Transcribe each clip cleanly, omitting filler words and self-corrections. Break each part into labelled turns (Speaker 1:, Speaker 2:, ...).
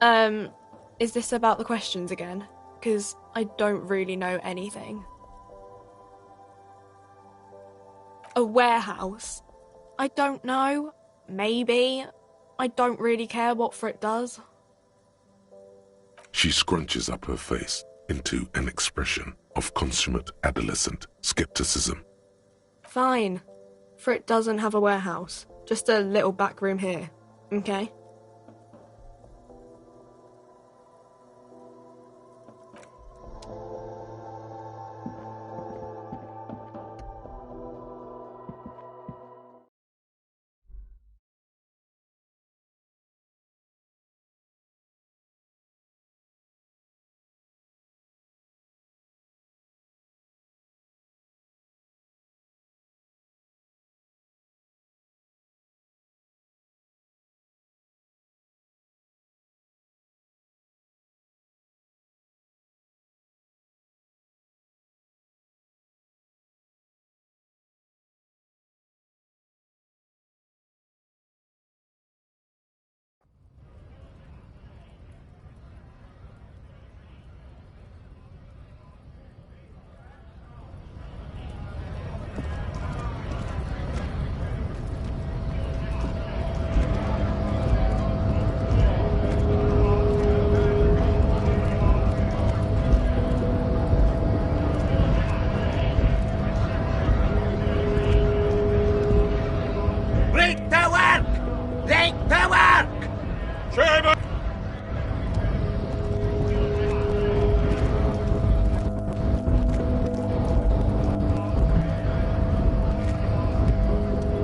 Speaker 1: Um, is this about the questions again? Because I don't really know anything. A warehouse? I don't know. Maybe. I don't really care what for it does.
Speaker 2: She scrunches up her face into an expression of consummate adolescent skepticism.
Speaker 1: Fine. For it doesn't have a warehouse. Just a little back room here. Okay?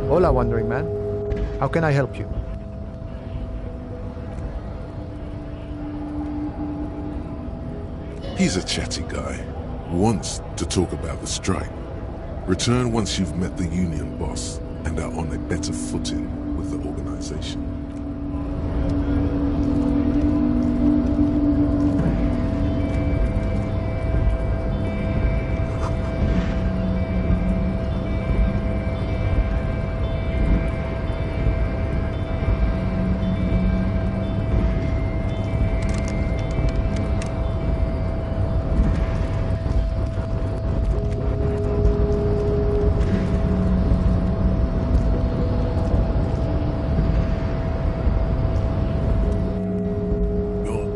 Speaker 3: Hola, Wandering Man. How can I help you?
Speaker 2: He's a chatty guy. Wants to talk about the strike. Return once you've met the union boss and are on a better footing with the organization.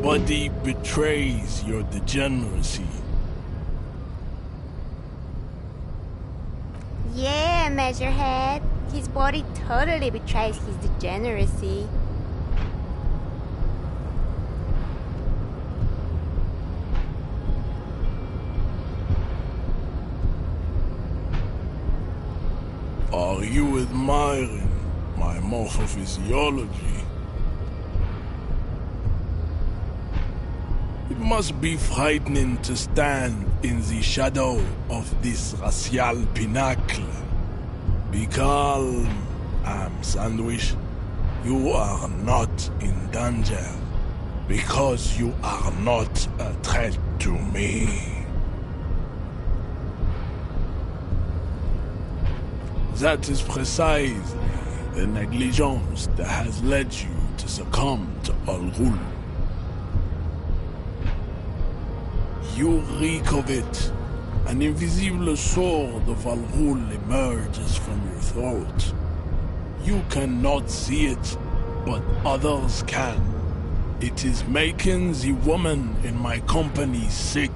Speaker 4: Body betrays your degeneracy.
Speaker 5: Yeah, Measurehead. His body totally betrays his degeneracy.
Speaker 4: Are you admiring my morphophysiology? It must be frightening to stand in the shadow of this racial pinnacle. Be calm, Sandwich. You are not in danger, because you are not a threat to me. That is precisely the negligence that has led you to succumb to Al Ghul. You reek of it. An invisible sword of Al Ghul emerges from your throat. You cannot see it, but others can. It is making the woman in my company sick.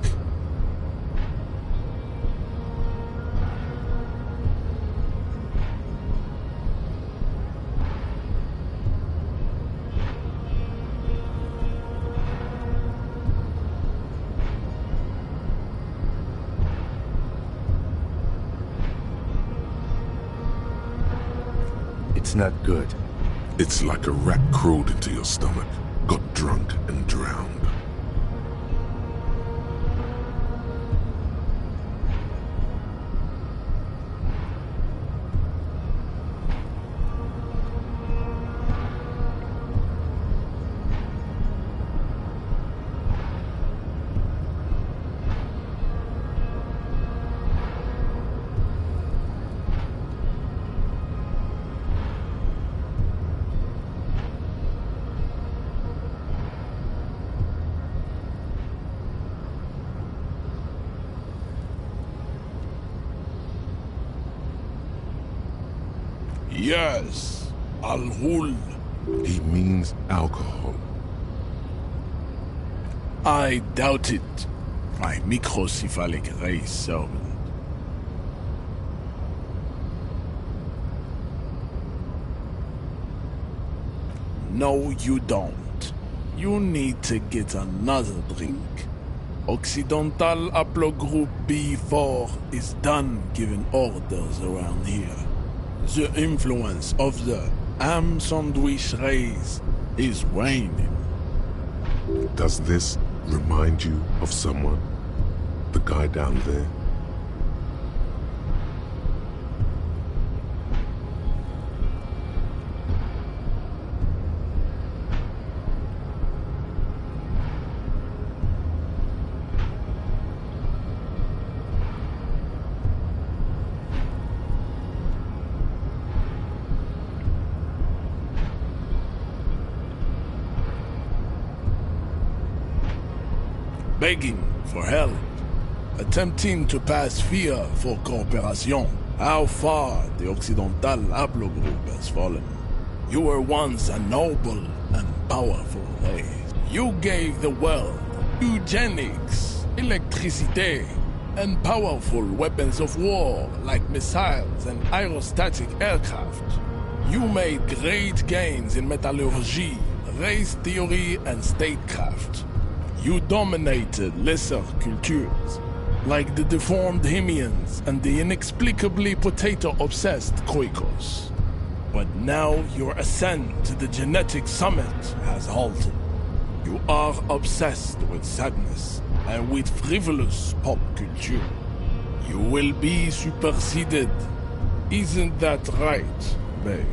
Speaker 3: It's not good.
Speaker 2: It's like a rat crawled into your stomach, got drunk and drowned.
Speaker 4: Yes, Al-Ghul.
Speaker 2: He means alcohol.
Speaker 4: I doubt it, my microcephalic race servant. No, you don't. You need to get another drink. Occidental Haplogroup B4 is done giving orders around here. The influence of the ham sandwich race is waning.
Speaker 2: Does this remind you of someone? The guy down there?
Speaker 4: Begging for help, attempting to pass fear for cooperation. How far the Occidental Haplogroup has fallen. You were once a noble and powerful race. You gave the world eugenics, electricity, and powerful weapons of war like missiles and aerostatic aircraft. You made great gains in metallurgy, race theory, and statecraft. You dominated lesser cultures, like the deformed Hemians and the inexplicably potato-obsessed Khoikos. But now your ascent to the genetic summit has halted. You are obsessed with sadness and with frivolous pop culture. You will be superseded. Isn't that right, babe?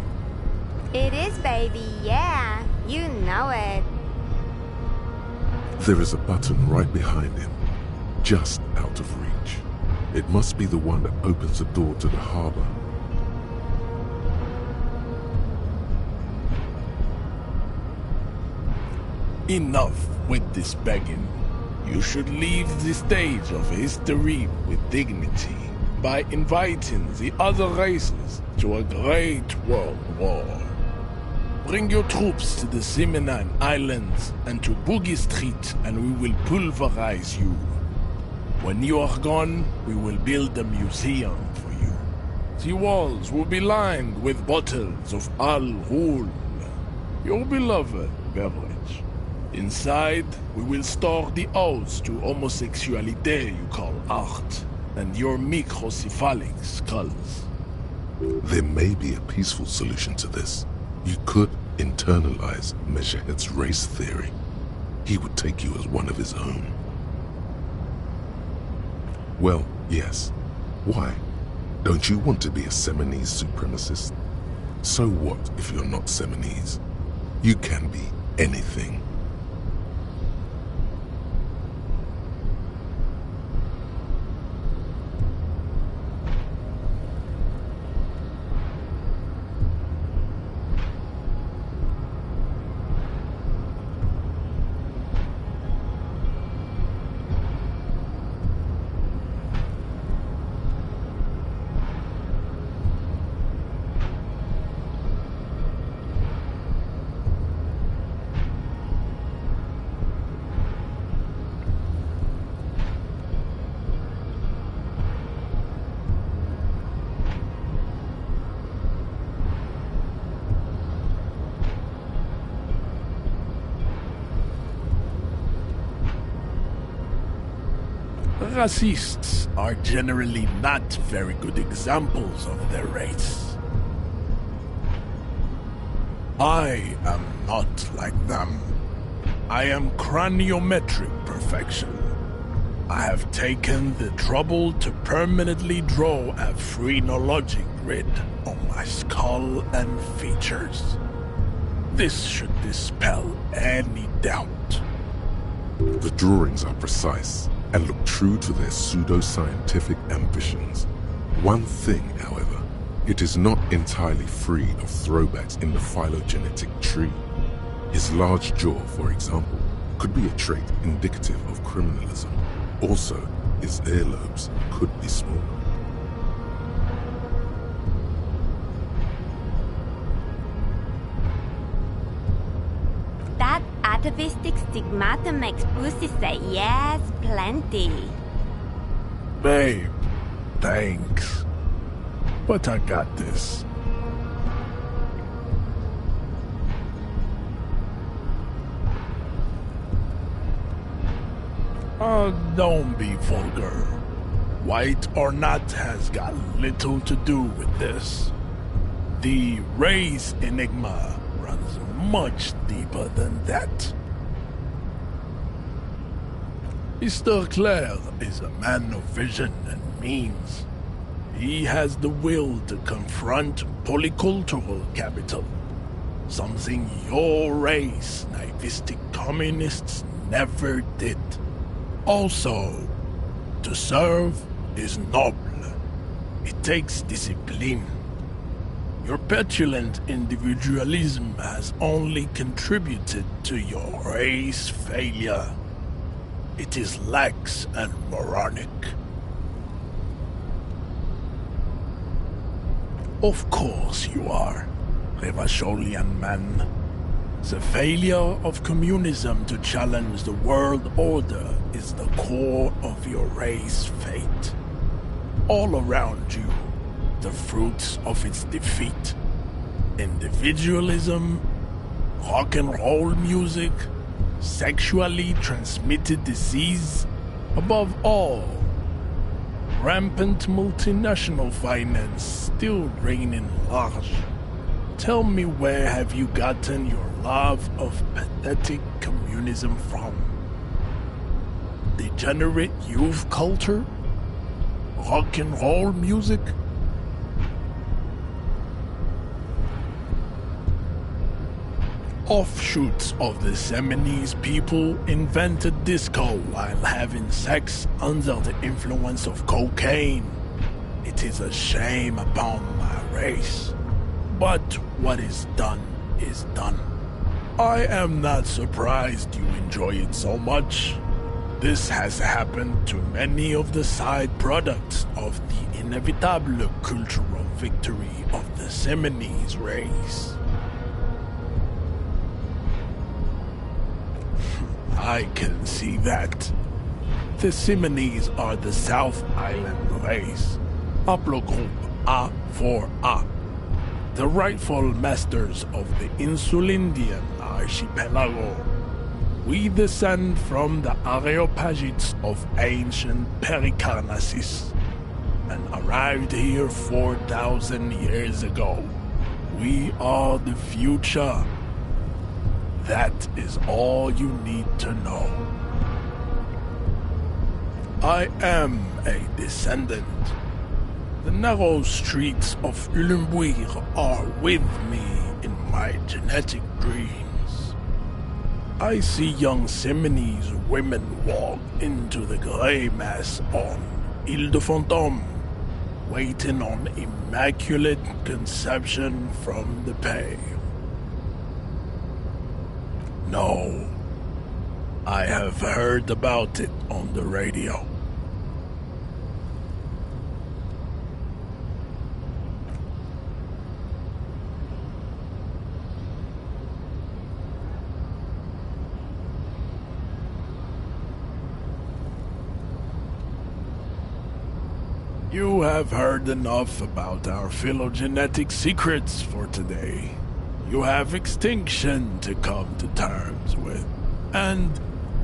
Speaker 5: It is, baby, yeah. You know it.
Speaker 2: There is a button right behind him, just out of reach. It must be the one that opens the door to the harbor.
Speaker 4: Enough with this begging. You should leave the stage of history with dignity by inviting the other races to a great world war. Bring your troops to the Simenon Islands and to Boogie Street, and we will pulverize you. When you are gone, we will build a museum for you. The walls will be lined with bottles of Al-Ghul, your beloved beverage. Inside, we will store the odes to homosexuality you call art, and your microcephalic skulls.
Speaker 2: There may be a peaceful solution to this. You could internalize Meshahed's race theory. He would take you as one of his own. Well, yes. Why? Don't you want to be a Seminese supremacist? So what if you're not Seminese? You can be anything.
Speaker 4: Racists are generally not very good examples of their race. I am not like them. I am craniometric perfection. I have taken the trouble to permanently draw a phrenologic grid on my skull and features. This should dispel any doubt.
Speaker 2: The drawings are precise and look true to their pseudo-scientific ambitions. One thing, however, it is not entirely free of throwbacks in the phylogenetic tree. His large jaw, for example, could be a trait indicative of criminalism. Also, his earlobes could be small.
Speaker 5: atavistic stigmata makes pussy say yes, plenty.
Speaker 4: Babe, thanks. But I got this. Don't be vulgar. White or not has got little to do with this. The race enigma runs much deeper than that. Mr. Clare is a man of vision and means. He has the will to confront polycultural capital, something your race, naivistic communists, never did. Also, to serve is noble. It takes discipline. Your petulant individualism has only contributed to your race failure. It is lax and moronic. Of course you are, Revacholian man. The failure of communism to challenge the world order is the core of your race fate. All around you, the fruits of its defeat. Individualism, rock and roll music, sexually transmitted disease, above all, rampant multinational finance still reigning large. Tell me, where have you gotten your love of pathetic communism from? Degenerate youth culture? Rock and roll music? Offshoots of the Seminoles people invented disco while having sex under the influence of cocaine. It is a shame upon my race. But what is done is done. I am not surprised you enjoy it so much. This has happened to many of the side products of the inevitable cultural victory of the Seminoles race. I can see that. The Seminoles are the South Island race, haplogroup A4A, the rightful masters of the Insulindian archipelago. We descend from the Areopagites of ancient Pericarnassus and arrived here 4,000 years ago. We are the future. That is all you need to know. I am a descendant. The narrow streets of Ulimbuir are with me in my genetic dreams. I see young Seminoles women walk into the grey mass on Ile de Fantôme, waiting on immaculate conception from the pale. No, I have heard about it on the radio. You have heard enough about our phylogenetic secrets for today. You have extinction to come to terms with, and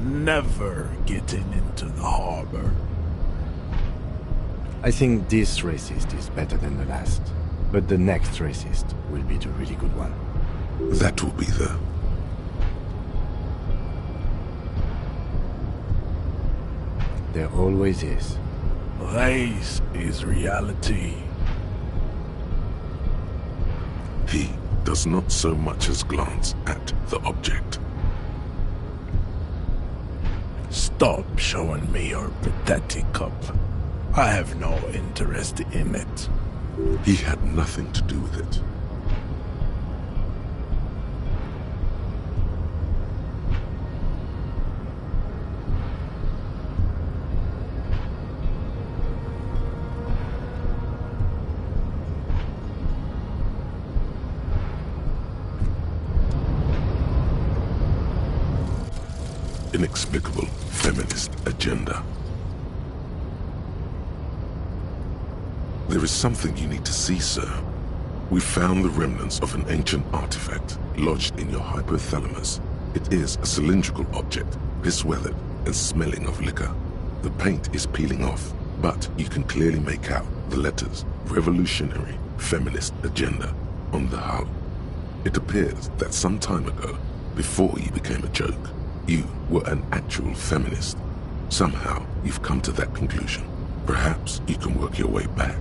Speaker 4: never getting into the harbor.
Speaker 3: I think this racist is better than the last, but the next racist will be the really good one.
Speaker 2: That will be the...
Speaker 3: There always is.
Speaker 4: Race is reality.
Speaker 2: He does not so much as glance at the object.
Speaker 4: Stop showing me your pathetic cup. I have no interest in it.
Speaker 2: He had nothing to do with it. inexplicable feminist agenda. There is something you need to see, sir. We found the remnants of an ancient artifact lodged in your hypothalamus. It is a cylindrical object, disweathered and smelling of liquor. The paint is peeling off, but you can clearly make out the letters Revolutionary Feminist Agenda on the hull. It appears that some time ago, before you became a joke, you were an actual feminist. Somehow, you've come to that conclusion. Perhaps you can work your way back.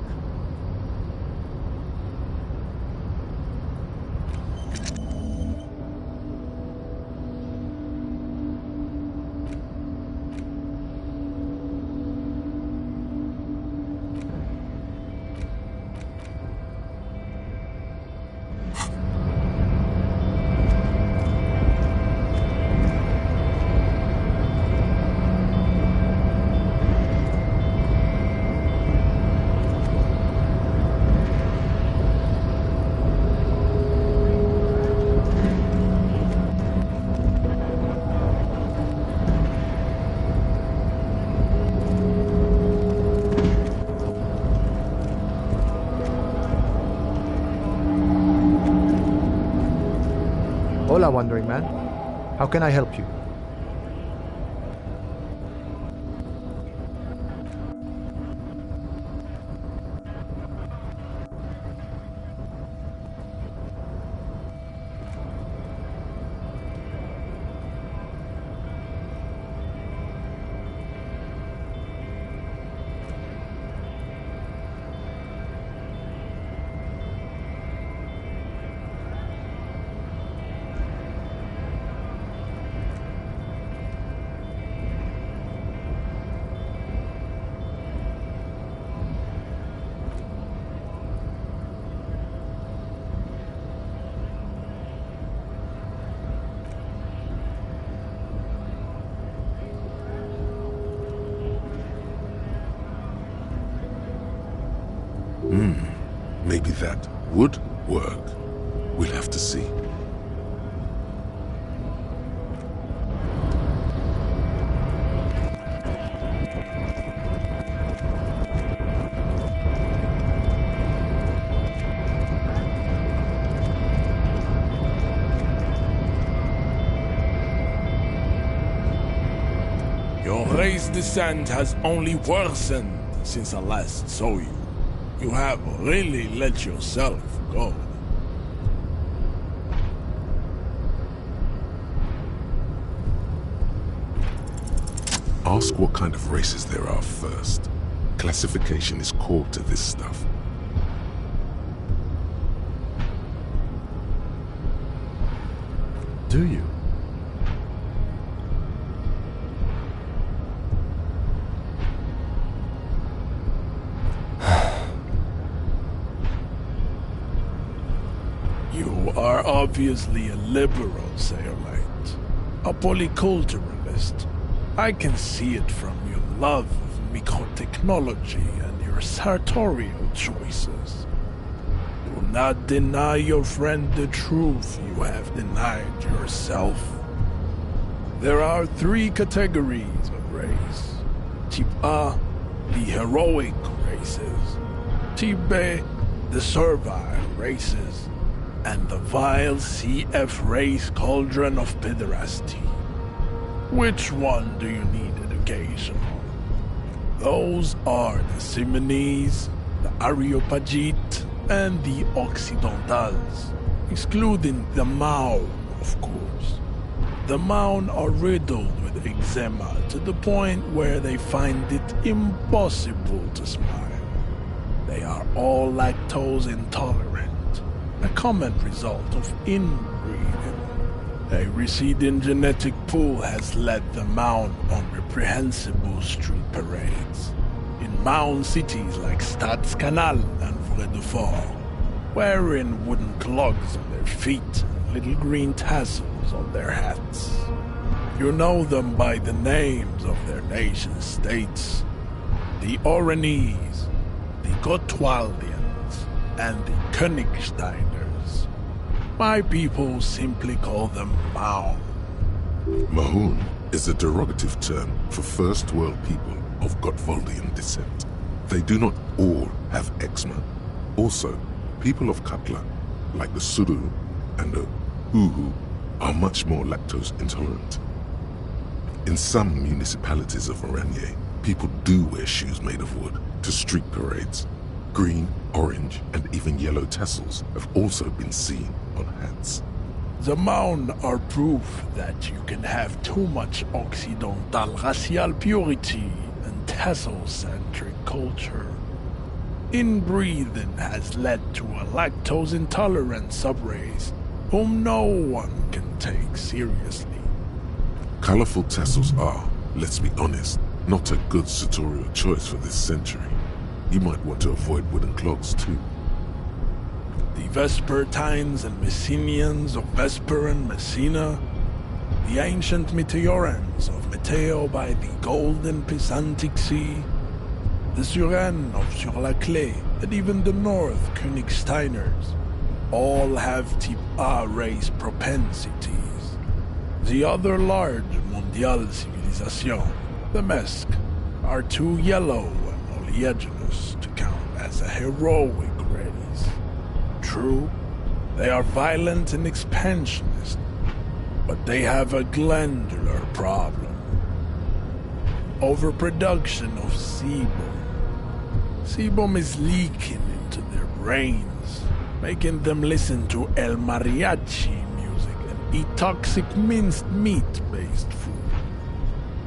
Speaker 6: Hola, Wandering Man. How can I help you?
Speaker 2: Maybe that would work. We'll have to see.
Speaker 4: Your race descent has only worsened since I last saw you. You have really let yourself go.
Speaker 2: Ask what kind of races there are first. Classification is core to this stuff.
Speaker 3: Do you?
Speaker 4: You are obviously a liberal, Sayerite. A polyculturalist. I can see it from your love of microtechnology and your sartorial choices. Do not deny your friend the truth you have denied yourself. There are 3 categories of race. Type A, the heroic races. Type B, the servile races. And the vile CF race cauldron of pederasty. Which one do you need education on? Those are the Simonese, the Areopagite, and the Occidentals, excluding the Maun, of course. The Maun are riddled with eczema to the point where they find it impossible to smile. They are all lactose intolerant, a common result of inbreeding. A receding genetic pool has led the Maun on reprehensible street parades. In Maun cities like Stadskanal and Vredefort, wearing wooden clogs on their feet and little green tassels on their hats. You know them by the names of their nation-states. The Oranese, the Gotwaldians, and the Königsteiners. My people simply call them Maun.
Speaker 2: Mahoon is a derogative term for first world people of Gotvaldian descent. They do not all have eczema. Also, people of Katla, like the Suru and the Uhu, are much more lactose intolerant. In some municipalities of Oranje, people do wear shoes made of wood to street parades. Green, orange, and even yellow tassels have also been seen on hats.
Speaker 4: The Maun are proof that you can have too much Occidental racial purity and tassel-centric culture. Inbreeding has led to a lactose-intolerant subrace whom no one can take seriously.
Speaker 2: Colorful tassels are, let's be honest, not a good sartorial choice for this century. You might want to avoid wooden clogs too.
Speaker 4: The Vespertines and Messenians of Vesper and Messina, the ancient Meteorans of Meteo by the golden Pisantic Sea, the Suren of Sur-la-Clé, and even the North Königsteiners, all have Type A race propensities. The other large Mondial civilization, the Mesk, are too yellow and oleaginous to count as a heroic race. True, they are violent and expansionist, but they have a glandular problem. Overproduction of sebum. Sebum is leaking into their brains, making them listen to El Mariachi music and eat toxic minced meat-based food,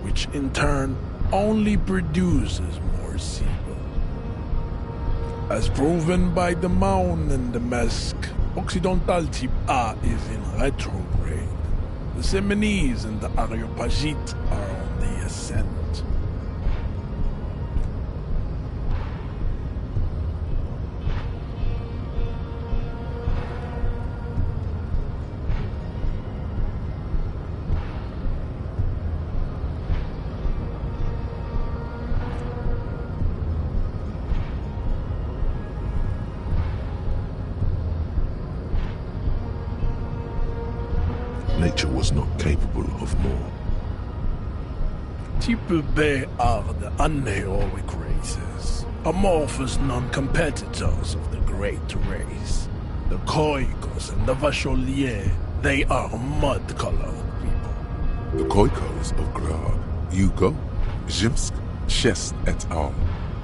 Speaker 4: which in turn only produces more sebum. As proven by the Maun and the Mesk, Occidental Type A is in retrograde. The Semenese and the Areopagite are on the ascent.
Speaker 2: Nature was not capable of more.
Speaker 4: Type B are the unheroic races, amorphous non-competitors of the great race. The Khoikos and the Vacholier, they are mud-colored people.
Speaker 2: The Khoikos of Grad, Yugo, Zhimsk, Shest et al.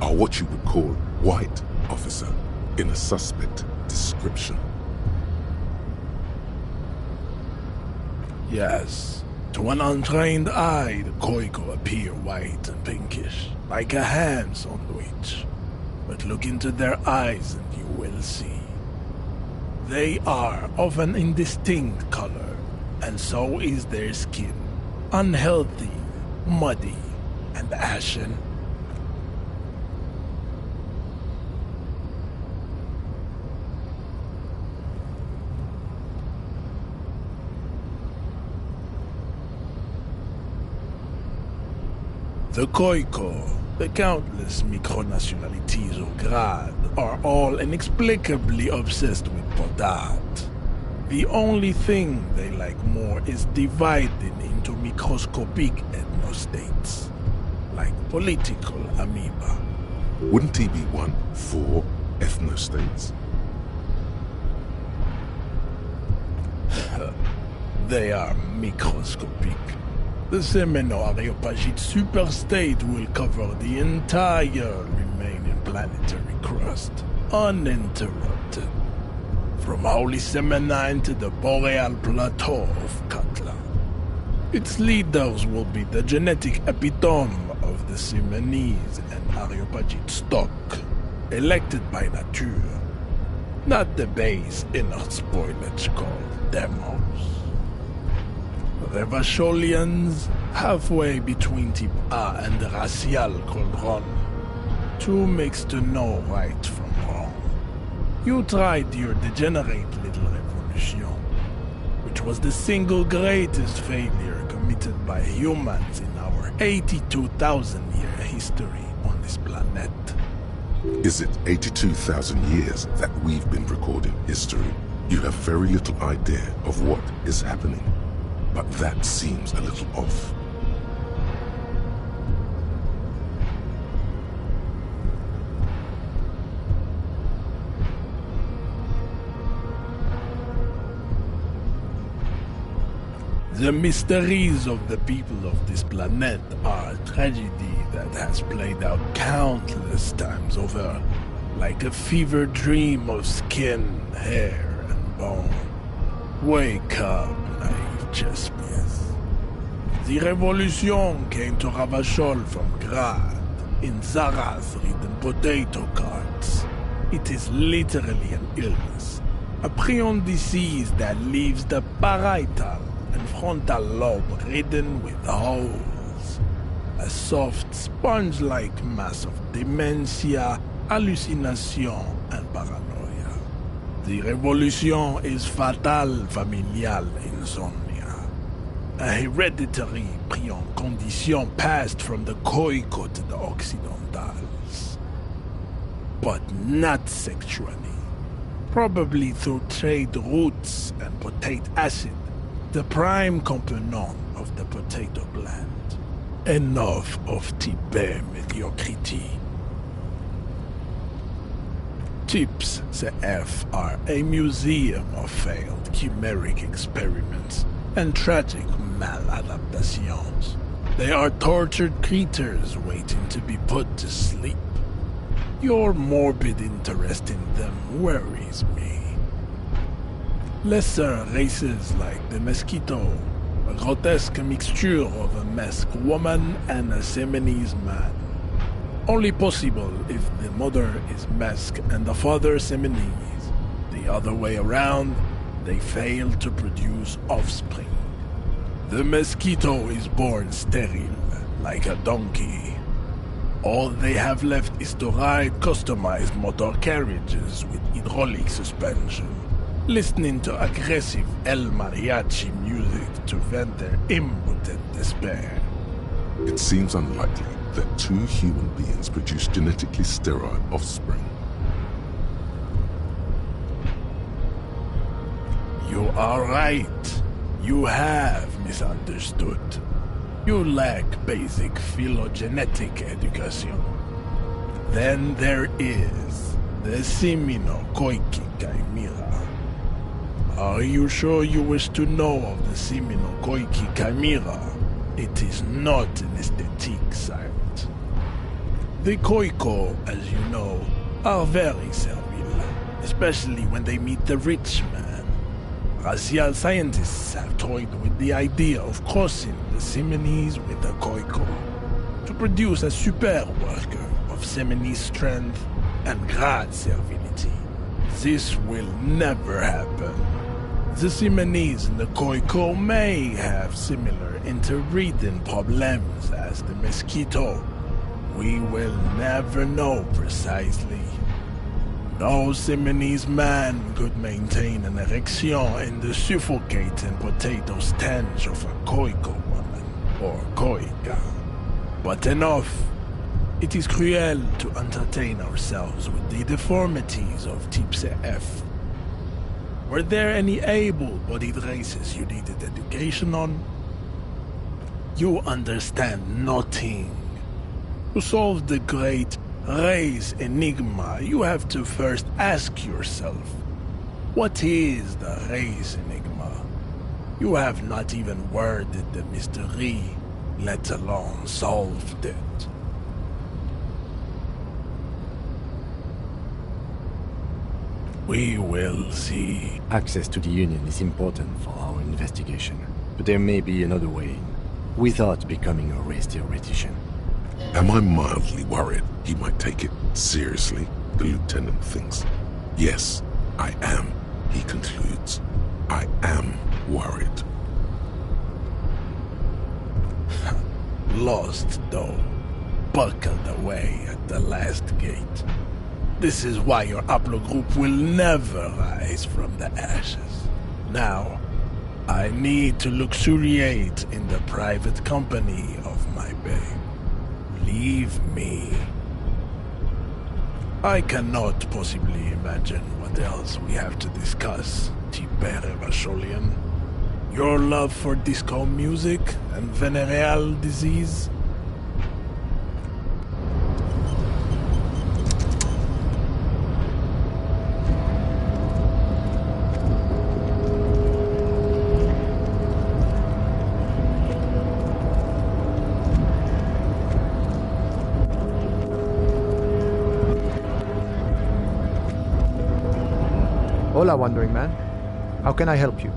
Speaker 2: Are what you would call white, officer, in a suspect description.
Speaker 4: Yes, to an untrained eye, the Khoiko appear white and pinkish, like a ham sandwich. But look into their eyes and you will see. They are of an indistinct color, and so is their skin. Unhealthy, muddy, and ashen. The Khoiko, the countless micronationalities of Grad, are all inexplicably obsessed with Podat. The only thing they like more is dividing into microscopic ethnostates, like political amoeba.
Speaker 2: Wouldn't he be one for ethnostates?
Speaker 4: They are microscopic. The Semeno-Areopagite superstate will cover the entire remaining planetary crust, uninterrupted. From Holy Semenine to the Boreal Plateau of Katla. Its leaders will be the genetic epitome of the Semenese and Areopagite stock, elected by nature, not the base inner spoilage called demos. The Vacholians, halfway between Type A and the Racial Cauldron. Too mixed to know right from wrong. You tried your degenerate little revolution, which was the single greatest failure committed by humans in our 82,000-year history on this planet.
Speaker 2: Is it 82,000 years that we've been recording history? You have very little idea of what is happening. but that seems a little off.
Speaker 4: The mysteries of the people of this planet are a tragedy that has played out countless times over, like a fever dream of skin, hair, and bone. Wake up, naive Chespius. The revolution came to Ravachol from Grad, in Zaraz-ridden potato carts. It is literally an illness, a prion disease that leaves the parietal and frontal lobe ridden with holes. A soft, sponge-like mass of dementia, hallucination, and paranoia. The revolution is fatal familial insomnia. A hereditary prion condition passed from the Koiko to the Occidentals. But not sexually. Probably through trade roots and potate acid, the prime component of the potato plant. Enough of type mediocrity. Tips CF are a museum of failed chimeric experiments and tragic maladaptations. They are tortured creatures waiting to be put to sleep. Your morbid interest in them worries me. Lesser races like the mosquito, a grotesque mixture of a masked woman and a Seminese man. Only possible if the mother is masked and the father Seminese. The other way around, they fail to produce offspring. The mosquito is born sterile, like a donkey. All they have left is to ride customized motor carriages with hydraulic suspension, listening to aggressive El Mariachi music to vent their impotent despair.
Speaker 2: It seems unlikely that two human beings produce genetically sterile offspring.
Speaker 4: You are right. You have misunderstood. You lack basic phylogenetic education. Then there is the Seminokoiki Chimera. Are you sure you wish to know of the Seminokoiki Chimera? It is not an aesthetic site. The Koiko, as you know, are very servile, especially when they meet the rich man. Racial scientists have toyed with the idea of crossing the Seminese with the Koiko to produce a super worker of Seminese strength and Grad servility. This will never happen. The Seminese and the Koiko may have similar interbreeding problems as the mosquito. We will never know precisely. No Seminese man could maintain an erection in the suffocating potato stench of a Koiko woman, or Koika. But enough. It is cruel to entertain ourselves with the deformities of Type CF. Were there any able-bodied races you needed education on? You understand nothing. To solve the great race enigma, you have to first ask yourself, what is the race enigma? You have not even worded the mystery, let alone solved it. We will see.
Speaker 3: Access to the Union is important for our investigation, but there may be another way in, without becoming a race theoretician.
Speaker 2: Am I mildly worried he might take it seriously, the lieutenant thinks? Yes, I am, he concludes. I am worried.
Speaker 4: Lost, though. Buckled away at the last gate. This is why your haplogroup will never rise from the ashes. Now, I need to luxuriate in the private company of my babe. Leave me. I cannot possibly imagine what else we have to discuss, Tipere Vacholian. Your love for disco music and venereal disease?
Speaker 6: Hola, Wandering Man. How can I help you?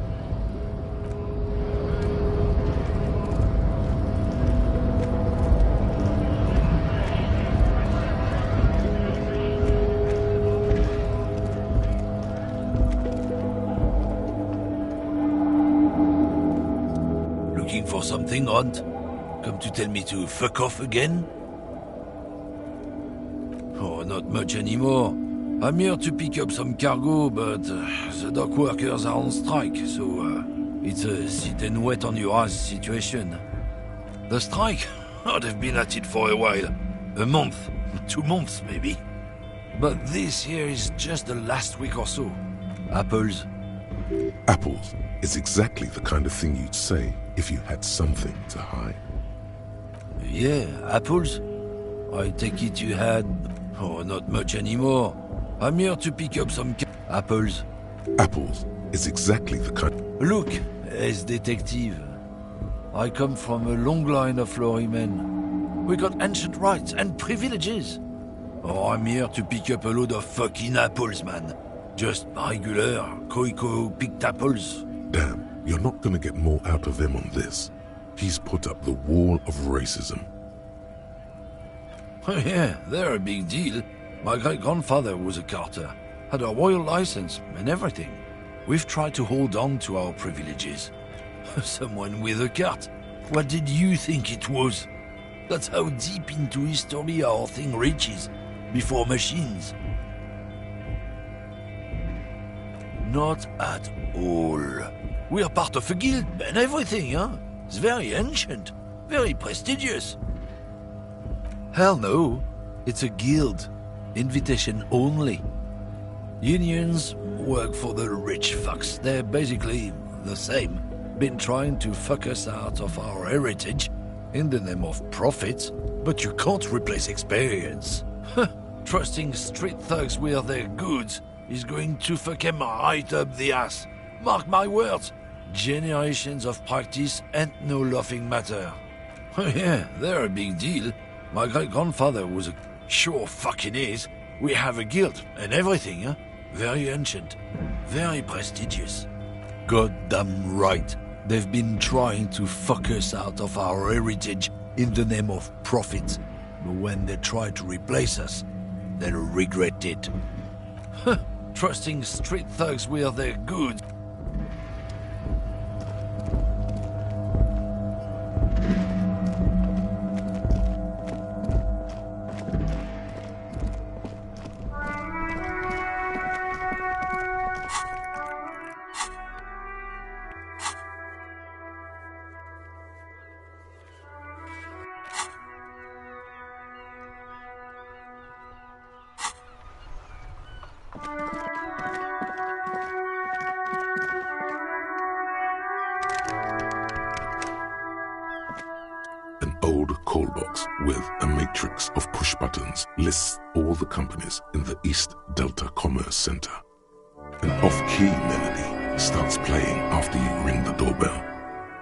Speaker 7: Looking for something, Hunt? Come to tell me to fuck off again? Oh, not much anymore. I'm here to pick up some cargo, but the dock workers are on strike, so it's a sit and wait on your ass situation. The strike? Oh, they've been at it for a while. A month, 2 months maybe. But this here is just the last week or so. Apples.
Speaker 2: Apples is exactly the kind of thing you'd say if you had something to hide.
Speaker 7: Yeah, apples? I take it you had... Oh, not much anymore. I'm here to pick up some apples.
Speaker 2: Apples is exactly the kind...
Speaker 7: Look, as detective. I come from a long line of lorrymen. We got ancient rights and privileges. Oh, I'm here to pick up a load of fucking apples, man. Just regular, Koiko-picked apples.
Speaker 2: Damn, you're not gonna get more out of him on this. He's put up the wall of racism.
Speaker 7: Oh yeah, they're a big deal. My great-grandfather was a carter, had a royal license and everything. We've tried to hold on to our privileges. Someone with a cart. What did you think it was? That's how deep into history our thing reaches, before machines. Not at all. We are part of a guild and everything, huh? It's very ancient, very prestigious. Hell no, it's a guild. Invitation only. Unions work for the rich fucks. They're basically the same. Been trying to fuck us out of our heritage in the name of profit, but you can't replace experience. Trusting street thugs with their goods is going to fuck them right up the ass. Mark my words. Generations of practice ain't no laughing matter. Yeah, they're a big deal. My great-grandfather was a... Sure fucking is. We have a guild and everything, huh? Very ancient. Very prestigious. Goddamn right. They've been trying to fuck us out of our heritage in the name of profit. But when they try to replace us, they'll regret it. Trusting street thugs with their goods.
Speaker 2: An old call box with a matrix of push buttons lists all the companies in the East Delta Commerce Center. An off-key melody starts playing after you ring the doorbell.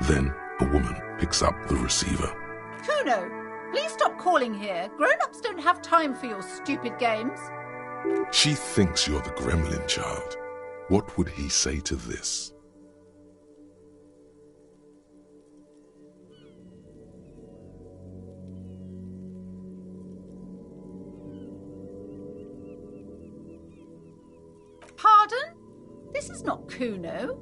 Speaker 2: Then a woman picks up the receiver.
Speaker 8: Kuno, please stop calling here. Grown-ups don't have time for your stupid games.
Speaker 2: She thinks you're the gremlin child. What would he say to this?
Speaker 8: Pardon? This is not Kuno.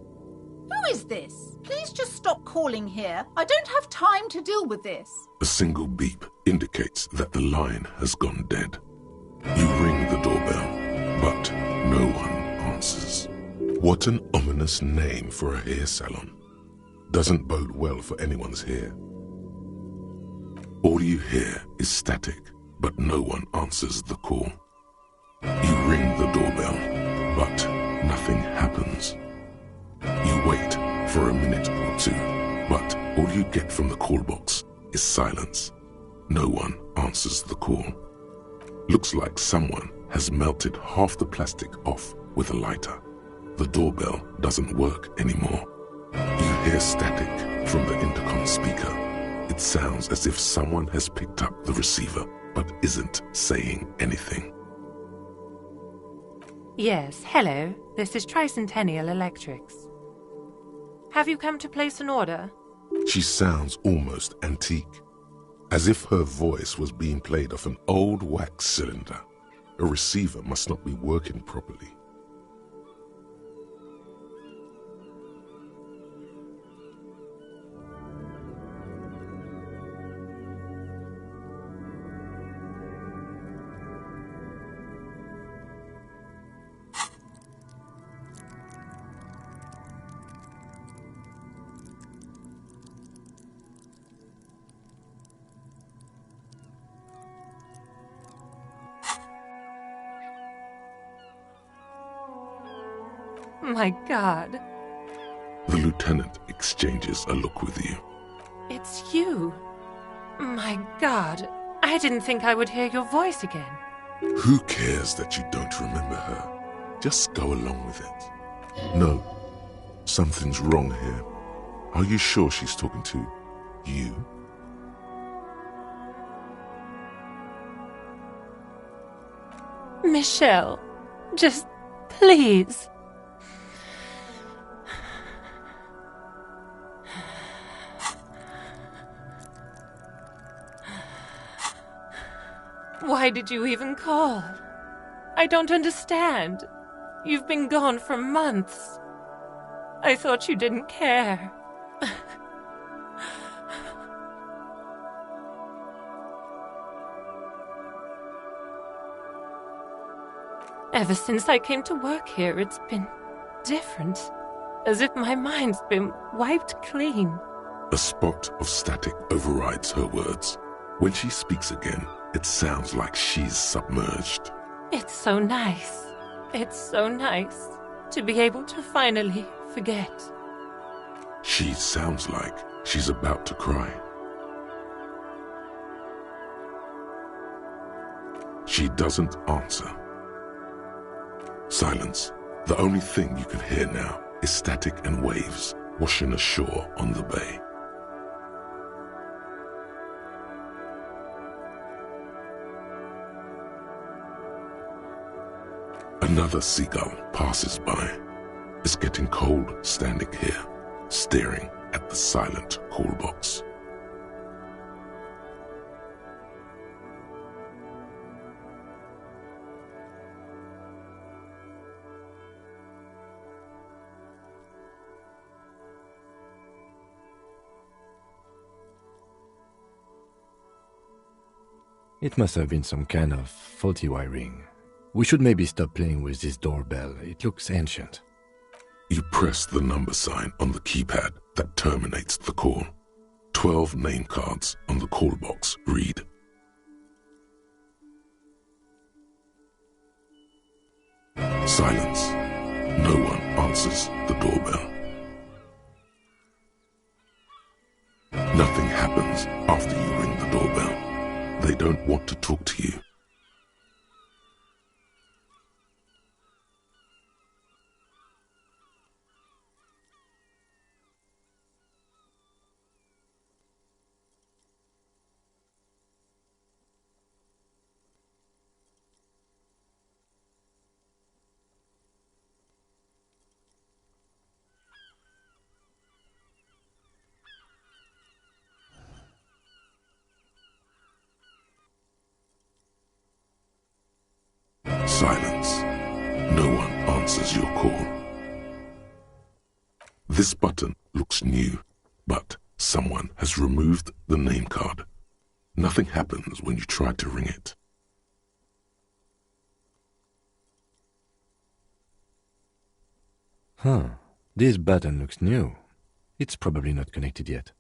Speaker 8: Who is this? Please just stop calling here. I don't have time to deal with this.
Speaker 2: A single beep indicates that the line has gone dead. You ring the doorbell, but no one answers. What an ominous name for a hair salon. Doesn't bode well for anyone's hair. All you hear is static, but no one answers the call. You ring the doorbell, but nothing happens. You wait for a minute or two, but all you get from the call box is silence. No one answers the call. Looks like someone has melted half the plastic off with a lighter. The doorbell doesn't work anymore. You hear static from the intercom speaker. It sounds as if someone has picked up the receiver but isn't saying anything.
Speaker 9: Yes, hello. This is Tricentennial Electrics. Have you come to place an order?
Speaker 2: She sounds almost antique, as if her voice was being played off an old wax cylinder. A receiver must not be working properly.
Speaker 9: My God.
Speaker 2: The lieutenant exchanges a look with you.
Speaker 9: It's you. My God. I didn't think I would hear your voice again.
Speaker 2: Who cares that you don't remember her? Just go along with it. No, something's wrong here. Are you sure she's talking to you?
Speaker 9: Michelle, just please. Why did you even call? I don't understand. You've been gone for months. I thought you didn't care. Ever since I came to work here, it's been different. As if my mind's been wiped clean.
Speaker 2: A spot of static overrides her words. When she speaks again, it sounds like she's submerged.
Speaker 9: It's so nice. It's so nice to be able to finally forget.
Speaker 2: She sounds like she's about to cry. She doesn't answer. Silence. The only thing you can hear now is static and waves washing ashore on the bay. Another seagull passes by. It's getting cold standing here, staring at the silent call box.
Speaker 3: It must have been some kind of faulty wiring. We should maybe stop playing with this doorbell. It looks ancient.
Speaker 2: You press the number sign on the keypad that terminates the call. 12 name cards on the call box read. Silence. No one answers the doorbell. Nothing happens after you ring the doorbell. They don't want to talk to you. Silence. No one answers your call. This button looks new, but someone has removed the name card. Nothing happens when you try to ring it.
Speaker 3: Huh. This button looks new. It's probably not connected yet.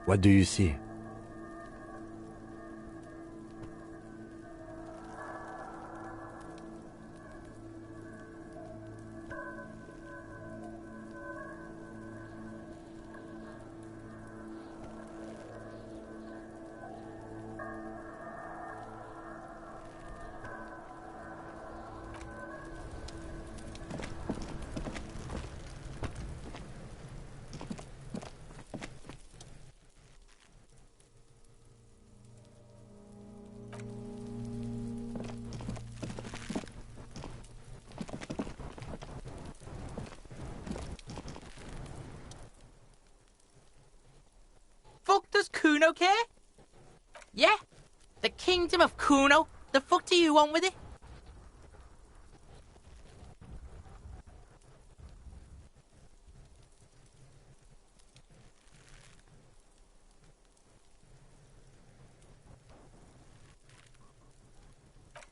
Speaker 3: What do you see?
Speaker 10: Fuck does Kuno care? Yeah? The kingdom of Kuno? The fuck do you want with it?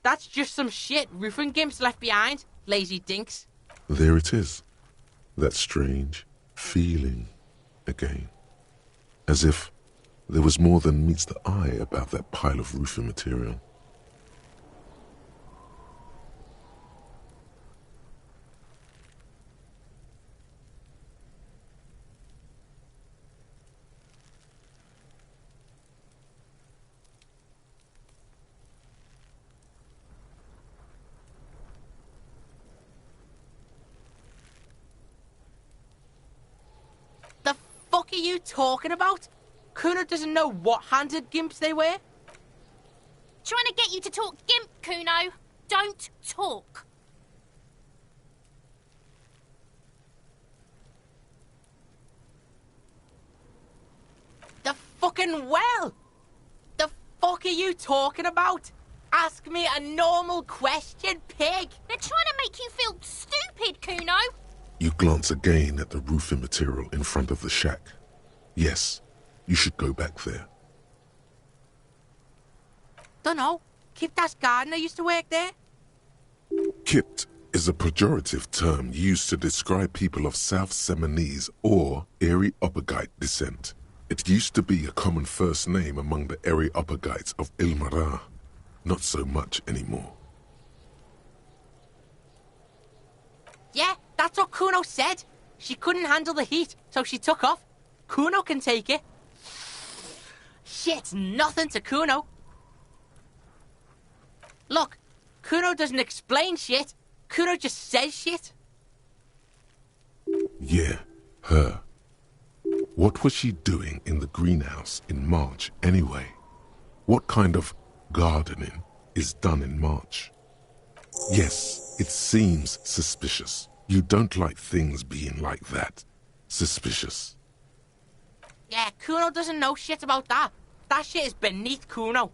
Speaker 10: That's just some shit roofing gimps left behind, lazy dinks.
Speaker 2: There it is. That strange feeling again. As if there was more than meets the eye about that pile of roofing material.
Speaker 10: The fuck are you talking about? Kuno doesn't know what handed gimps they were.
Speaker 5: Trying to get you to talk gimp, Kuno. Don't talk.
Speaker 10: The fucking well! The fuck are you talking about? Ask me a normal question, pig!
Speaker 5: They're trying to make you feel stupid, Kuno.
Speaker 2: You glance again at the roofing material in front of the shack. Yes, you should go back there.
Speaker 10: Dunno. Kiptas gardener used to work there.
Speaker 2: Kipt is a pejorative term used to describe people of South Seminese or Areopagite descent. It used to be a common first name among the Areopagites of Ilmara. Not so much anymore.
Speaker 10: Yeah, that's what Kuno said. She couldn't handle the heat, so she took off. Kuno can take it. Shit's nothing to Kuno. Look, Kuno doesn't explain shit. Kuno just says shit.
Speaker 2: Yeah, her. What was she doing in the greenhouse in March anyway? What kind of gardening is done in March? Yes, it seems suspicious. You don't like things being like that. Suspicious.
Speaker 10: Yeah, Kuno doesn't know shit about that. That shit is beneath Kuno.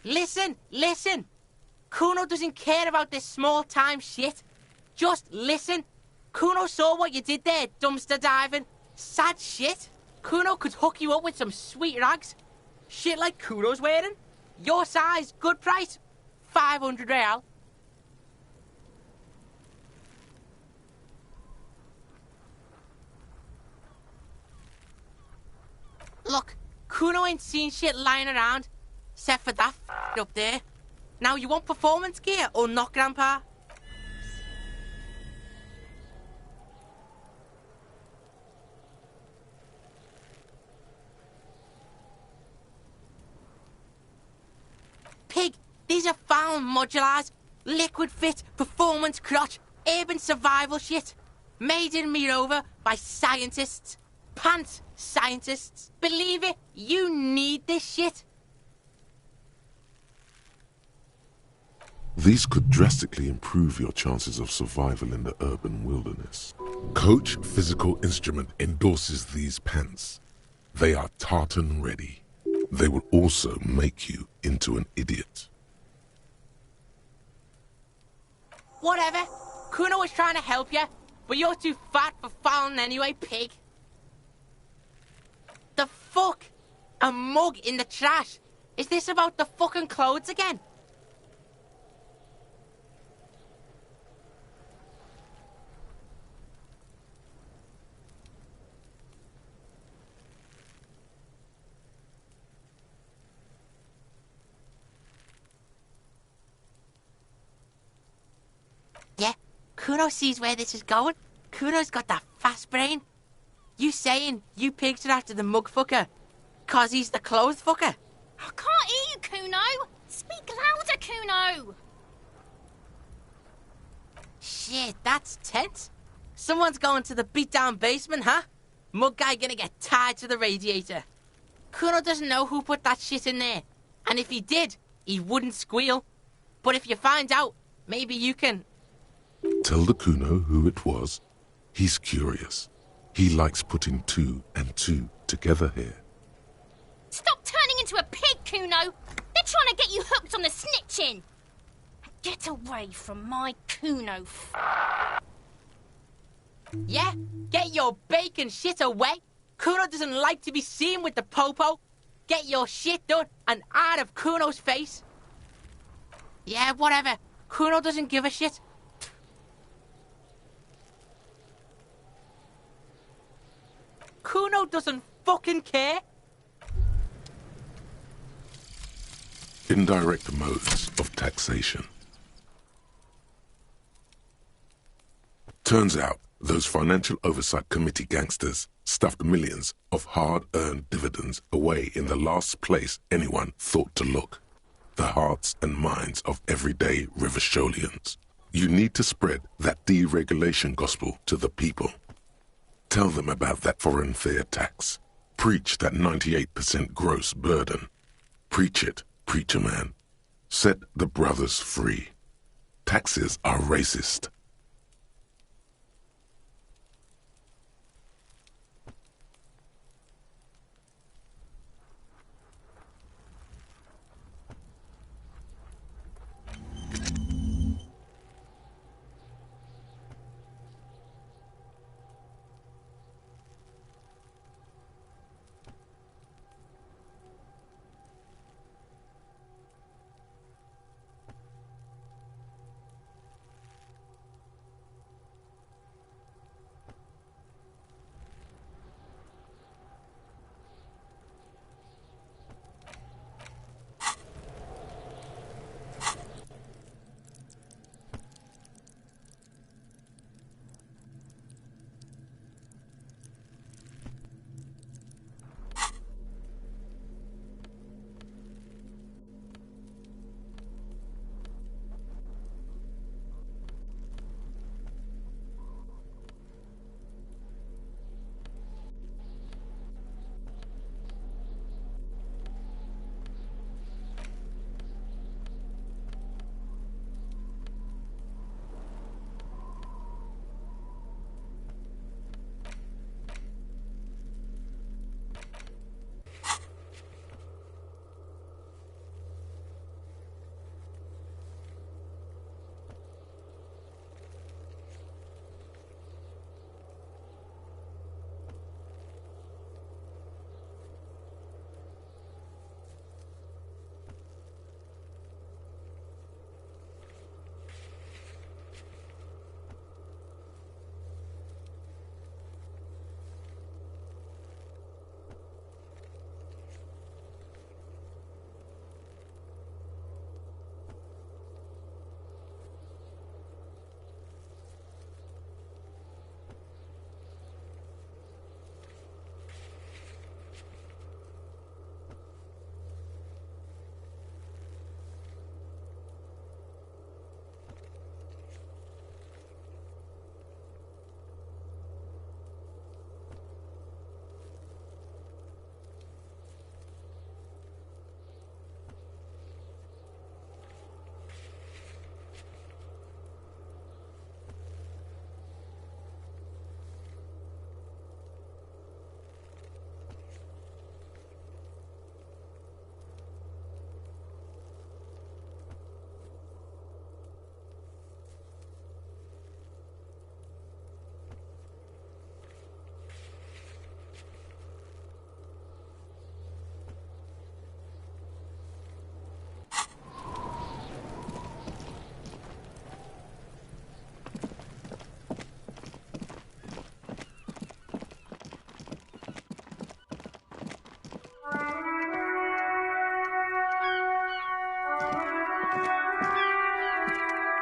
Speaker 10: Listen, listen. Kuno doesn't care about this small-time shit. Just listen. Kuno saw what you did there, dumpster diving. Sad shit. Kuno could hook you up with some sweet rags. Shit like Kuno's wearing. Your size, good price. 500 real. Look, Kuno ain't seen shit lying around. Except for that up there. Now, you want performance gear or not, Grandpa? Pig, these are found modulars. Liquid fit, performance crotch, urban survival shit. Made in Mirova by scientists. Pants scientists. Believe it, you need this shit.
Speaker 2: These could drastically improve your chances of survival in the urban wilderness. Coach Physical Instrument endorses these pants. They are tartan ready. They will also make you into an idiot.
Speaker 10: Whatever. Kuno was trying to help you, but you're too fat for fouling anyway, pig. The fuck? A mug in the trash? Is this about the fucking clothes again? Kuno sees where this is going. Kuno's got that fast brain. You saying you pigs are after the mug fucker 'cause he's the clothes fucker?
Speaker 11: I can't hear you, Kuno. Speak louder, Kuno.
Speaker 10: Shit, that's tense. Someone's going to the beat-down basement, huh? Mug guy gonna get tied to the radiator. Kuno doesn't know who put that shit in there. And if he did, he wouldn't squeal. But if you find out, maybe you can...
Speaker 2: Tell the Kuno who it was. He's curious. He likes putting two and two together here.
Speaker 11: Stop turning into a pig, Kuno. They're trying to get you hooked on the snitching. Get away from my Kuno.
Speaker 10: Yeah? Get your bacon shit away. Kuno doesn't like to be seen with the popo. Get your shit done and out of Kuno's face. Yeah, whatever. Kuno doesn't give a shit. Kuno doesn't fucking care.
Speaker 2: Indirect modes of taxation. Turns out those Financial Oversight Committee gangsters stuffed millions of hard-earned dividends away in the last place anyone thought to look. The hearts and minds of everyday Riversholians. You need to spread that deregulation gospel to the people. Tell them about that foreign fair tax. Preach that 98% gross burden. Preach it, preacher man. Set the brothers free. Taxes are racist.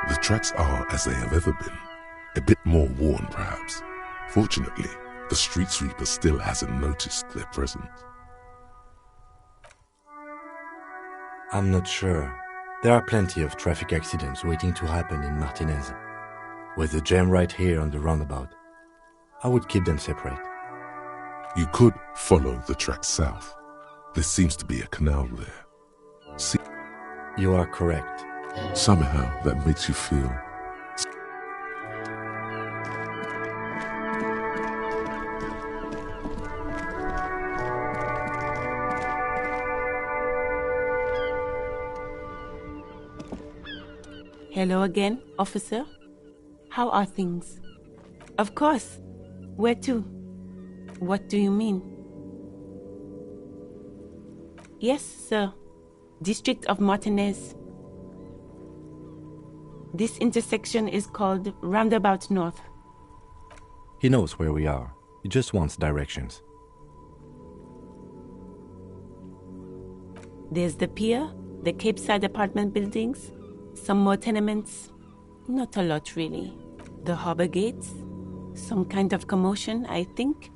Speaker 2: The tracks are as they have ever been. A bit more worn, perhaps. Fortunately, the street sweeper still hasn't noticed their presence.
Speaker 3: I'm not sure. There are plenty of traffic accidents waiting to happen in Martinez. With the jam right here on the roundabout, I would keep them separate.
Speaker 2: You could follow the track south. There seems to be a canal there. See,
Speaker 3: you are correct.
Speaker 2: Somehow that makes you feel...
Speaker 12: Hello again, officer. How are things? Of course. Where to? What do you mean? Yes, sir. District of Martinez. This intersection is called Roundabout North.
Speaker 3: He knows where we are. He just wants directions.
Speaker 12: There's the pier, the Cape Side apartment buildings, some more tenements. Not a lot, really. The harbor gates. Some kind of commotion, I think.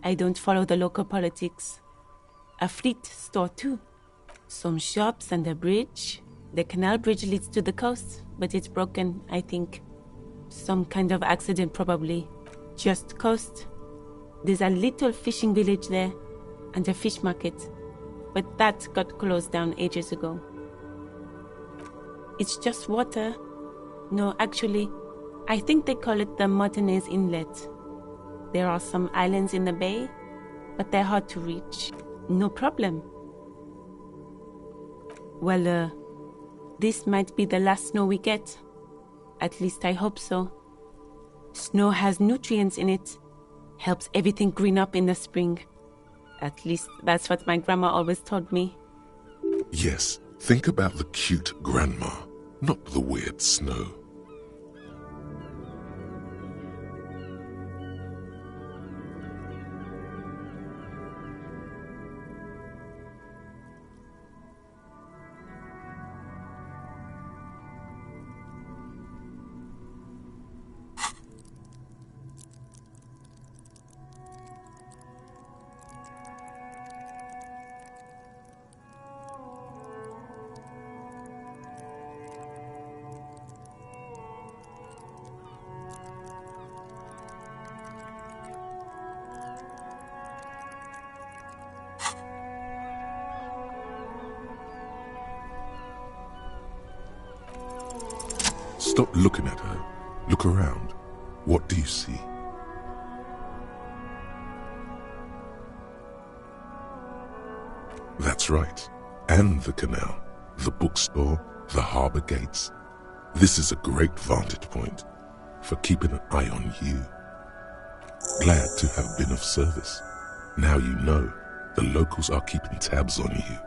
Speaker 12: I don't follow the local politics. A fleet store, too. Some shops and a bridge. The canal bridge leads to the coast, but it's broken, I think. Some kind of accident, probably. Just coast. There's a little fishing village there, and a fish market. But that got closed down ages ago. It's just water. No, actually, I think they call it the Martinez Inlet. There are some islands in the bay, but they're hard to reach. No problem. Well, this might be the last snow we get. At least I hope so. Snow has nutrients in it. Helps everything green up in the spring. At least that's what my grandma always told me.
Speaker 2: Yes, think about the cute grandma, not the weird snow. Stop looking at her. Look around. What do you see? That's right. And the canal, the bookstore, the harbor gates. This is a great vantage point for keeping an eye on you. Glad to have been of service. Now you know the locals are keeping tabs on you.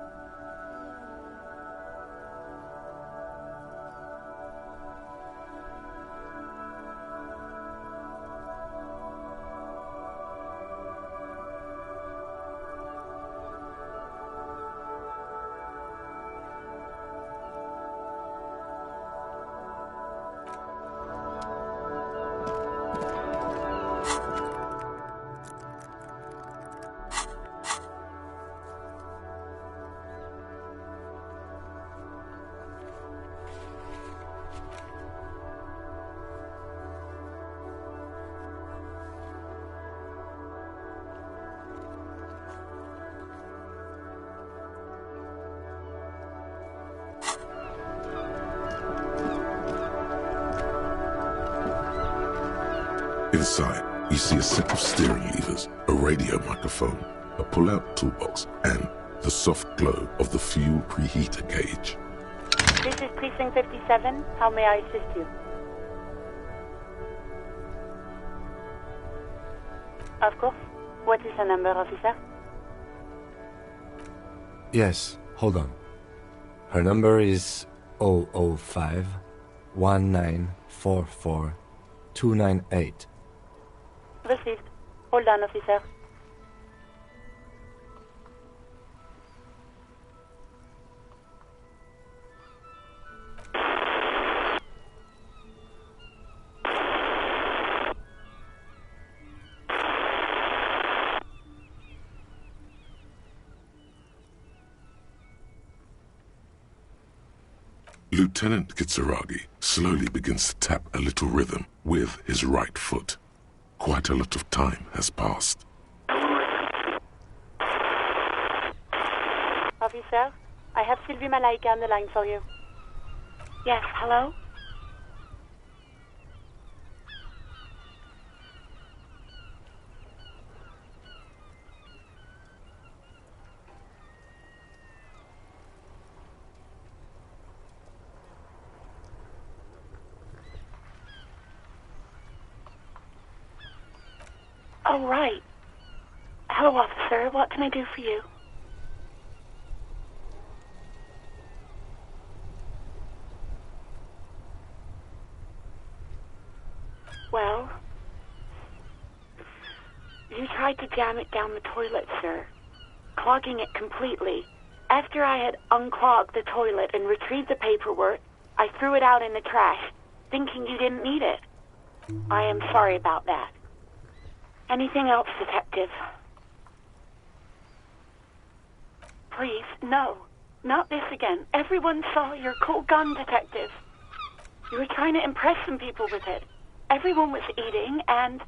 Speaker 2: Inside, you see a set of steering levers, a radio microphone, a pull-out toolbox, and the soft glow of the fuel preheater gauge.
Speaker 13: This is Precinct 57. How may I assist you? Of course. What is the number, officer?
Speaker 3: Yes, hold on. Her number is 005 1944 298.
Speaker 13: Received. Hold on, officer.
Speaker 2: Lieutenant Kitsuragi slowly begins to tap a little rhythm with his right foot. Quite a lot of time has passed.
Speaker 13: Officer, I have Sylvie Malaika on the line for you. Yes, hello? Oh, right. Hello, officer. What can I do for you? Well, you tried to jam it down the toilet, sir, clogging it completely. After I had unclogged the toilet and retrieved the paperwork, I threw it out in the trash, thinking you didn't need it. I am sorry about that. Anything else, Detective? Please, no. Not this again. Everyone saw your cool gun, Detective. You were trying to impress some people with it. Everyone was eating and...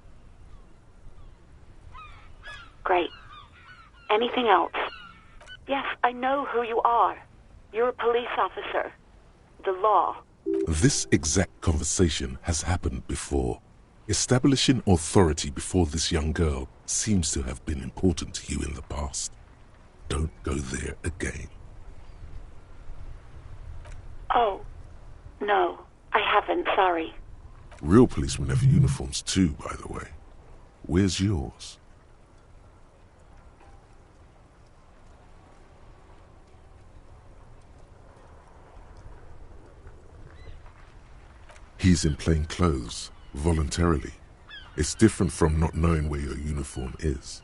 Speaker 13: Great. Anything else? Yes, I know who you are. You're a police officer. The law.
Speaker 2: This exact conversation has happened before. Establishing authority before this young girl seems to have been important to you in the past. Don't go there again.
Speaker 13: Oh, no, I haven't, sorry.
Speaker 2: Real policemen have uniforms too, by the way. Where's yours? He's in plain clothes, voluntarily. It's different from not knowing where your uniform is.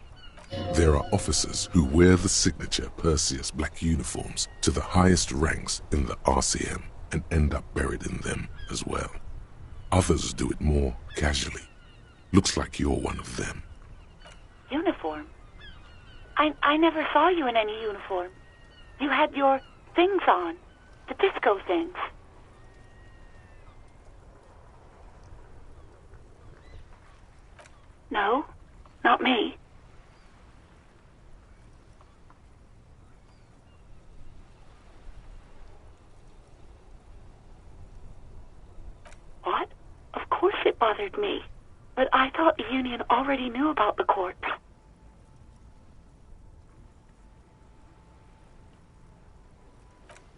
Speaker 2: There are officers who wear the signature Perseus black uniforms to the highest ranks in the RCM and end up buried in them as well. Others do it more casually. Looks like you're one of them.
Speaker 13: Uniform? I never saw you in any uniform. You had your things on. The disco things. No, not me. What? Of course it bothered me. But I thought the Union already knew about the corpse.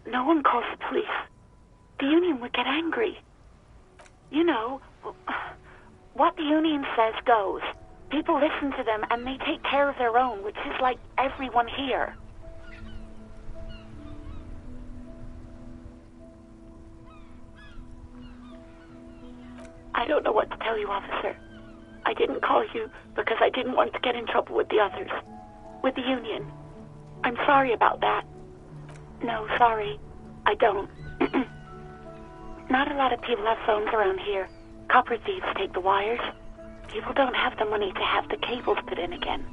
Speaker 13: No one calls the police. The Union would get angry. You know, what the Union says goes. People listen to them and they take care of their own, which is like everyone here. I don't know what to tell you, officer. I didn't call you because I didn't want to get in trouble with the others. With the Union. I'm sorry about that. No, sorry. I don't. Not a lot of people have phones around here. Copper thieves take the wires. People don't have the money to have the cables put in again.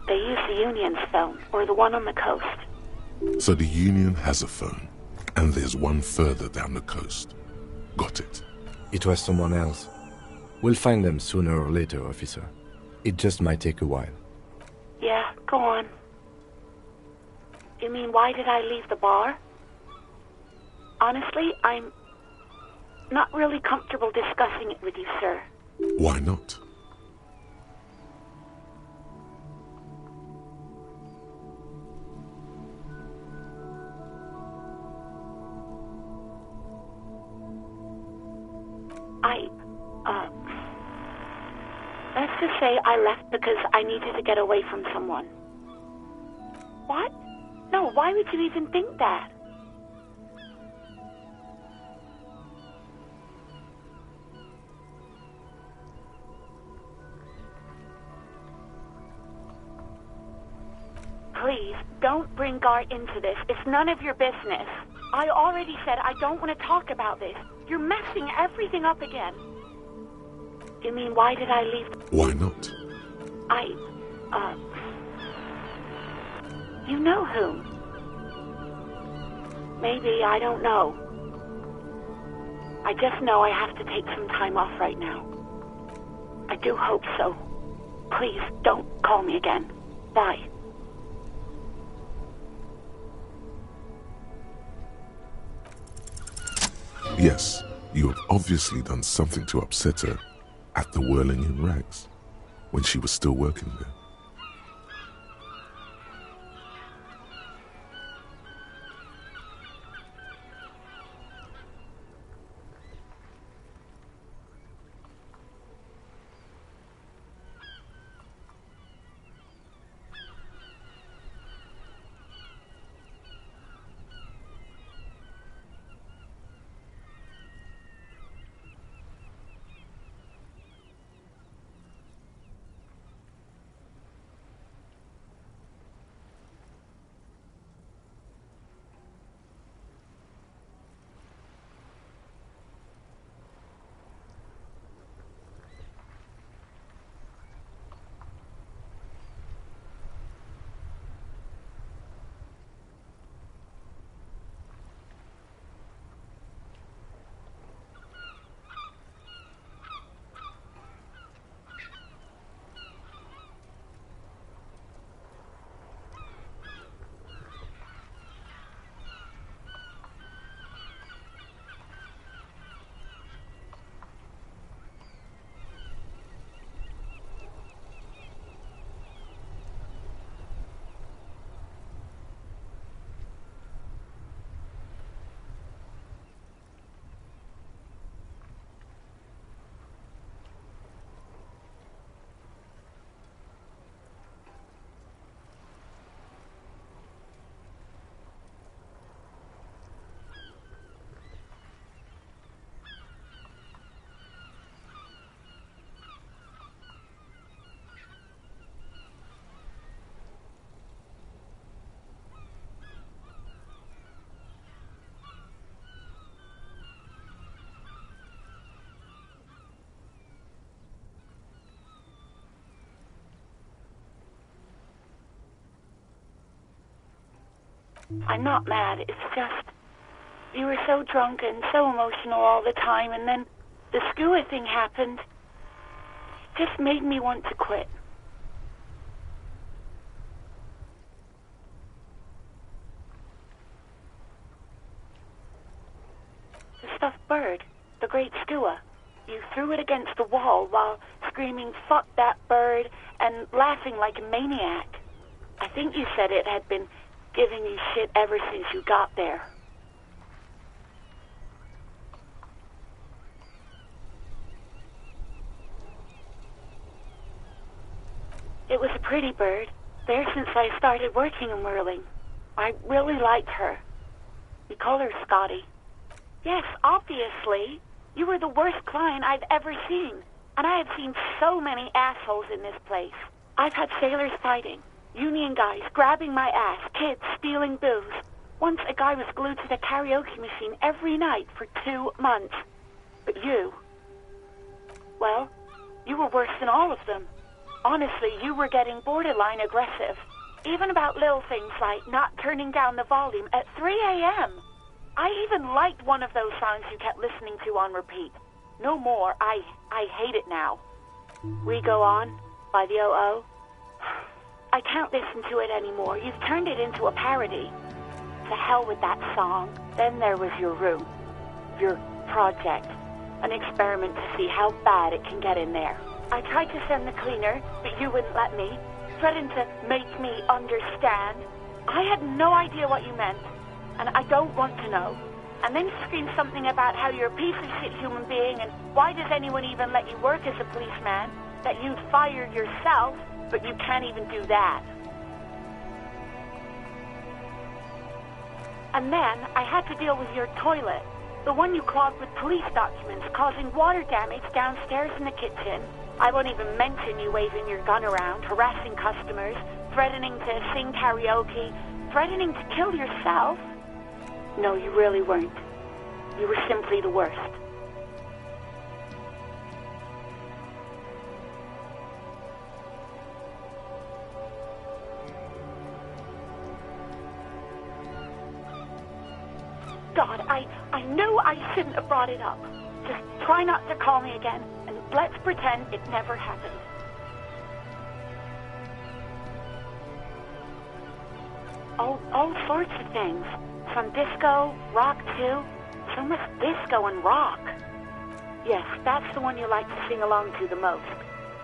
Speaker 13: They use the Union's phone, or the one on the coast.
Speaker 2: So the Union has a phone, and there's one further down the coast. Got it.
Speaker 3: It was someone else. We'll find them sooner or later, officer. It just might take a while.
Speaker 13: Yeah, go on. You mean, why did I leave the bar? Honestly, I'm not really comfortable discussing it with you, sir.
Speaker 2: Why not?
Speaker 13: Let's just say I left because I needed to get away from someone. What? No, why would you even think that? Please, don't bring Gart into this. It's none of your business. I already said I don't want to talk about this. You're messing everything up again. You mean, why did I leave?
Speaker 2: Why not?
Speaker 13: You know whom? Maybe, I don't know. I just know I have to take some time off right now. I do hope so. Please, don't call me again. Bye.
Speaker 2: Yes, you have obviously done something to upset her at the Whirling in Rags when she was still working there.
Speaker 13: I'm not mad, it's just... You were so drunk and so emotional all the time, and then the skua thing happened. It just made me want to quit. The stuffed bird, the great skua. You threw it against the wall while screaming, "Fuck that bird," and laughing like a maniac. I think you said it had been giving you shit ever since you got there. It was a pretty bird, there since I started working in Whirling. I really liked her. We call her Scotty. Yes, obviously. You were the worst client I've ever seen. And I have seen so many assholes in this place. I've had sailors fighting, union guys grabbing my ass, kids stealing booze. Once a guy was glued to the karaoke machine every night for 2 months. But you... well, you were worse than all of them. Honestly, you were getting borderline aggressive. Even about little things like not turning down the volume at 3 a.m. I even liked one of those songs you kept listening to on repeat. No more. I hate it now. We Go On by the O.O. I can't listen to it anymore. You've turned it into a parody. To hell with that song. Then there was your room. Your project. An experiment to see how bad it can get in there. I tried to send the cleaner, but you wouldn't let me. Threatened to make me understand. I had no idea what you meant, and I don't want to know. And then you screamed something about how you're a piece of shit human being, and why does anyone even let you work as a policeman? That you'd fired yourself, but you can't even do that. And then I had to deal with your toilet. The one you clogged with police documents, causing water damage downstairs in the kitchen. I won't even mention you waving your gun around, harassing customers, threatening to sing karaoke, threatening to kill yourself. No, you really weren't. You were simply the worst. God, I knew I shouldn't have brought it up. Just try not to call me again, and let's pretend it never happened. All sorts of things. From disco, rock too. So much disco and rock. Yes, that's the one you like to sing along to the most.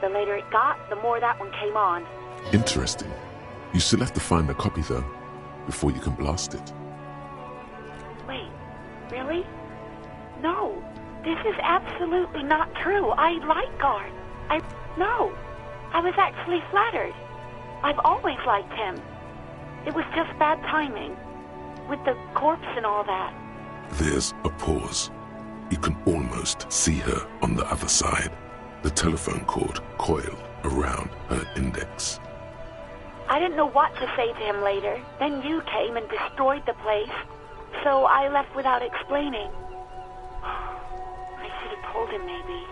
Speaker 13: The later it got, the more that one came on.
Speaker 2: Interesting. You still have to find a copy though, before you can blast it.
Speaker 13: Wait, really? No, this is absolutely not true. I like Guard. No, I was actually flattered. I've always liked him. It was just bad timing, with the corpse and all that.
Speaker 2: There's a pause. You can almost see her on the other side, the telephone cord coiled around her index.
Speaker 13: I didn't know what to say to him later. Then you came and destroyed the place, so I left without explaining. I should have told him, maybe.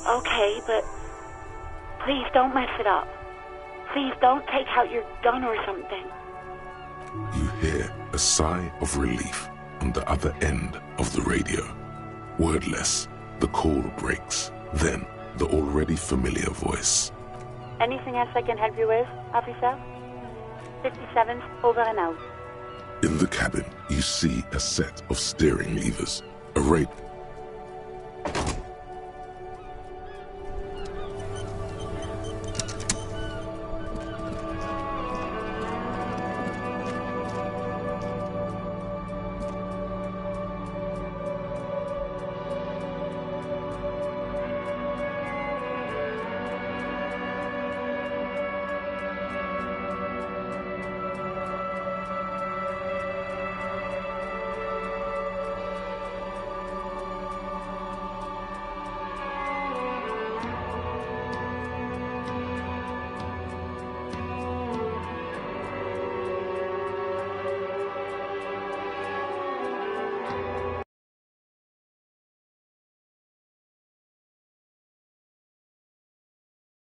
Speaker 13: Okay, but please don't mess it up. Please don't take out your gun or something.
Speaker 2: You hear a sigh of relief on the other end of the radio. Wordless, the call breaks. Then, the already familiar voice.
Speaker 14: Anything else I can help you with, officer? 57, over and out.
Speaker 2: In the cabin, you see a set of steering levers. A rate